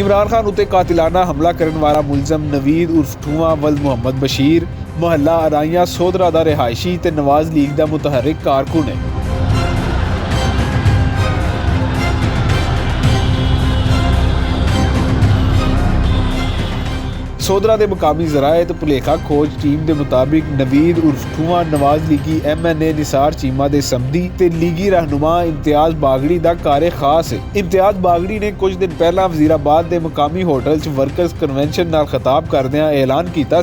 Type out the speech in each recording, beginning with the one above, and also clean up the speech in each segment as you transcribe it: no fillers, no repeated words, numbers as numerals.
इमरान खान उत्ते कातिलाना हमला करने वाला मुलजम नवीद उर्फ ठूआ वल्द मुहम्मद बशीर मोहल्ला अराइयां सोधरा दा रिहायशी ते नवाज लीग दा मुतहरिक कारकुन है। सोधरा के मुकामी जराए तो भुलेखा खोज टीम के मुताबिक नवीद उर्फ ठूआ नवाज लीगी MNA निसार चीमा के समधी ते लीगी रहनुमा इम्तियाज बागड़ी का घर खास है। इम्तियाज बागड़ी ने कुछ दिन पहला वजीराबाद के मुकामी होटल च वर्कर्स कन्वेंशन नाल खिताब करदियां ऐलान किया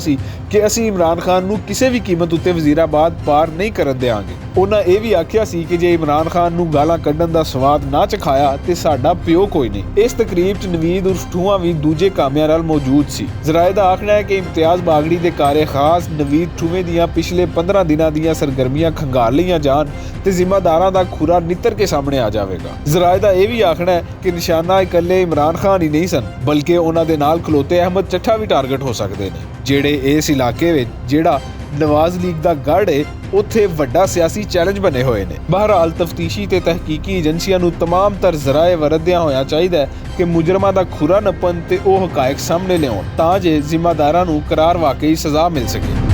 कि असी इमरान खान नूं किसी भी कीमत उत्ते वजीराबाद पार नहीं करन देंगे। उन्हां यह भी आख्या सी कि जे इमरान खान नूं गालां कड्ढण दा स्वाद ना चखाया ते साडा प्यो कोई नहीं। इस तकरीब च नवीद उर्फ ठूआ भी दूजे कामियां नाल मौजूद सी। जराए दा आखना है कि इम्तियाज बागड़ी के कारे खास नवीद ठूए दियां पिछले 15 दिनां दियां सरगर्मियां खंगाल लियां जान ते जिम्मेदारां दा खुरा नितर के सामने आ जाएगा। जराए दा यह भी आखना है कि निशाना इकल्ले इमरान खान ही नहीं सन बल्कि उन्हां दे नाल खलोते अहमद चट्ठा भी टारगेट हो सकते हैं जेड़े इस इलाके विच जेड़ा नवाज लीग का गढ़ है उत्थे वड्डा सियासी चैलेंज बने हुए ने। बहरहाल तफ्तीशी ते तहकीकी एजेंसियां नूं तमाम तर जराए वरदियां होया चाहिए कि मुजरमां दा खुरा नप्पन ते ओह हकायक सामने लियाउण तां जे जिम्मेदारां नूं करार वाकई सज़ा मिल सके।